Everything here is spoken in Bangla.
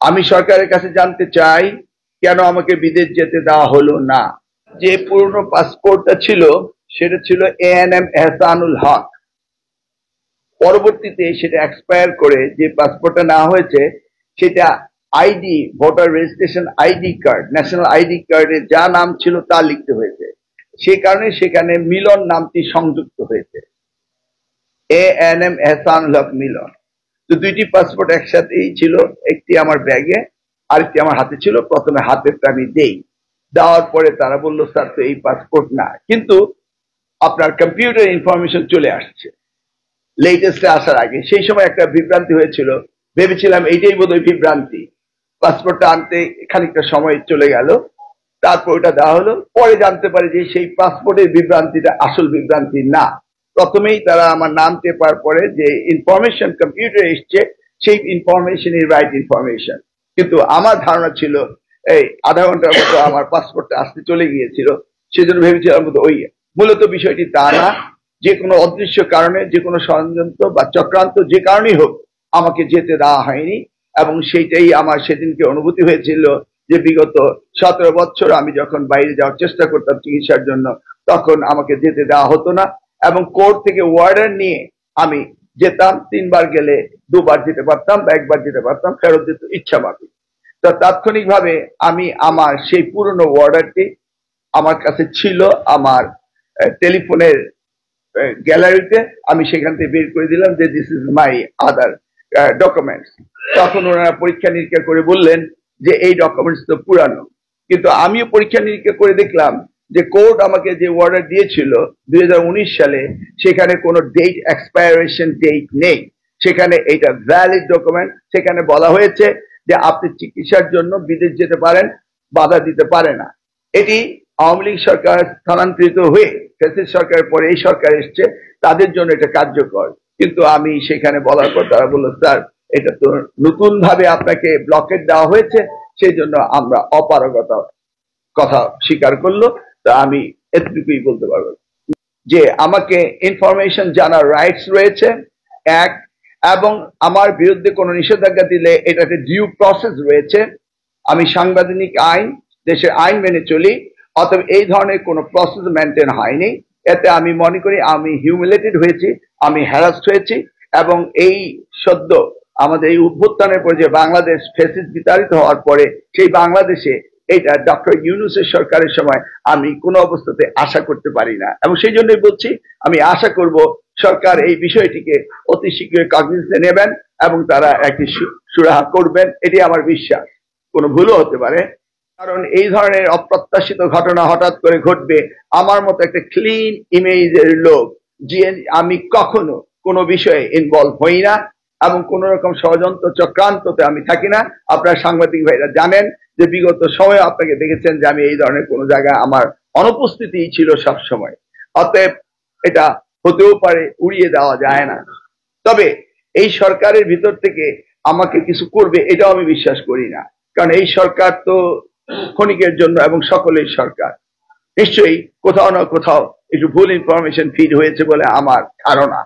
আমি সরকারের কাছে জানতে চাই কেন আমাকে বিদেশ যেতে দেওয়া হলো না। যে পুরনো পাসপোর্টটা ছিল সেটা ছিল ANM এহসানুল হক। পরবর্তীতে সেটা এক্সপায়ার করে যে পাসপোর্টটা নেওয়া হয়েছে সেটা ID, voter registration ID card, national ID কার্ডে যা নাম ছিল তা লিখতে হয়েছে। সে কারণে সেখানে মিলন নামটি সংযুক্ত হয়েছে, ANM এহসানুল হক মিলন। তো দুইটি পাসপোর্ট একসাথেই ছিল, একটি আমার ব্যাগে আরেকটি আমার হাতে ছিল। প্রথমে হাতেরটা আমি দেওয়ার পরে তারা বললো স্যার তো এই পাসপোর্ট না, কিন্তু আপনার কম্পিউটার ইনফরমেশন চলে আসছে লেটেস্টে আসার আগে। সেই সময় একটা বিভ্রান্তি হয়েছিল, ভেবেছিলাম এইটাই বোধহয় বিভ্রান্তি। পাসপোর্টটা আনতে খানিকটা সময় চলে গেল, তারপর ওটা দেওয়া হলো। পরে জানতে পারি যে সেই পাসপোর্টের বিভ্রান্তিটা আসল বিভ্রান্তি না। প্রথমেই তারা আমার নাম টেপার পরে যে ইনফরমেশন কম্পিউটারে এসছে সেই ইনফরমেশন রাইট ইনফরমেশন, কিন্তু আমার ধারণা ছিল এই আধা ঘন্টার মতো আমার পাসপোর্টটা আসতে চলে গিয়েছিল, সেজন্য ভেবেছিলাম ওই। মূলত বিষয়টি তা না, যে কোনো অদৃশ্য কারণে, যে কোনো ষড়যন্ত্র বা চক্রান্ত যে কারণেই হোক আমাকে যেতে দেওয়া হয়নি। এবং সেইটাই আমার সেদিনকে অনুভূতি হয়েছিল যে বিগত 17 বছর আমি যখন বাইরে যাওয়ার চেষ্টা করতাম চিকিৎসার জন্য, তখন আমাকে যেতে দেওয়া হতো না। এবং কোর্ট থেকে ওয়ার্ডার নিয়ে আমি যেতাম, 3 বার গেলে 2 বার যেতে পারতাম বা 1 বার যেতে পারতাম, ফেরত দিত ইচ্ছা মাফিক। তো তাৎক্ষণিকভাবে আমি আমার সেই পুরনো ওয়ার্ডারটি আমার কাছে ছিল, আমার টেলিফোনের গ্যালারিতে। আমি সেখান থেকে বের করে দিলাম যে this is my other documents. তখন ওনারা পরীক্ষা নিরীক্ষা করে বললেন যে এই ডকুমেন্টস তো পুরানো। কিন্তু আমিও পরীক্ষা নিরীক্ষা করে দেখলাম যে কোর্ট আমাকে যে অর্ডার দিয়েছিল 2019 সালে, সেখানে কোনো ডেট এক্সপায়ারেশন ডেট নেই, সেখানে এটা ভ্যালিড ডকুমেন্ট। সেখানে বলা হয়েছে যে আপনি চিকিৎসার জন্য বিদেশ যেতে পারেন, বাধা দিতে পারে না। এটি আওয়ামী লীগ সরকার স্থানান্তরিত হয়ে ফ্যাসিস্ট সরকারের পরে এই সরকার এসছে, তাদের জন্য এটা কার্যকর। কিন্তু আমি সেখানে বলার পর তারা বললো স্যার এটা তো নতুন ভাবে আপনাকে ব্লকেট দেওয়া হয়েছে, সেই জন্য আমরা অপারগতা কথা স্বীকার করলো। তা আমি এতটুকুই বলতে পারবো যে আমাকে ইনফরমেশন জানার রাইটস রয়েছে এক, এবং আমার বিরুদ্ধে কোনো নিষেধাজ্ঞা দিলে এটাতে ডিউ প্রসেস রয়েছে। আমি সাংবিধানিক আইন, দেশের আইন মেনে চলি, অতএব এই ধরনের কোনো প্রসেস মেনটেন হয়নি। এতে আমি মনে করি আমি হিউমিলেটেড হয়েছি, আমি হ্যারাসড হয়েছি। এবং এই সদ্য আমাদের এই উত্থানের পরে যে বাংলাদেশ ফ্যাসিস্ট বিতাড়িত হওয়ার পরে সেই বাংলাদেশে এটা ডক্টর ইউনূসের সরকারের সময় আমি কোনো অবস্থাতে আশা করতে পারি না। এবং সেই জন্যই বলছি আমি আশা করব সরকার এই বিষয়টিকে অতি শীঘ্রই কগনিজেন্সে নেবেন এবং তারা একটি সুরাহা করবেন, এটি আমার বিশ্বাস। কোনো ভুলও হতে পারে, কারণ এই ধরনের অপ্রত্যাশিত ঘটনা হঠাৎ করে ঘটবে। আমার মতো একটা ক্লিন ইমেজের লোক, যে আমি কখনো কোনো বিষয়ে ইনভলভ হই না এবং কোন রকম ষড়যন্ত্র চক্রান্ততে আমি থাকি না। আপনারা সাংবাদিক ভাইরা জানেন যে বিগত সময়ে আপনাকে দেখেছেন যে আমি এই ধরনের কোনো জায়গায় আমার অনুপস্থিতি ছিল সব সময়। অতএব এটা হতেও পারে, উড়িয়ে দেওয়া যায় না। তবে এই সরকারের ভিতর থেকে আমাকে কিছু করবে এটাও আমি বিশ্বাস করি না, কারণ এই সরকার তো ক্ষণিকের জন্য এবং সকলের সরকার। নিশ্চয়ই কোথাও না কোথাও একটু ভুল ইনফরমেশন ফিড হয়েছে বলে আমার ধারণা।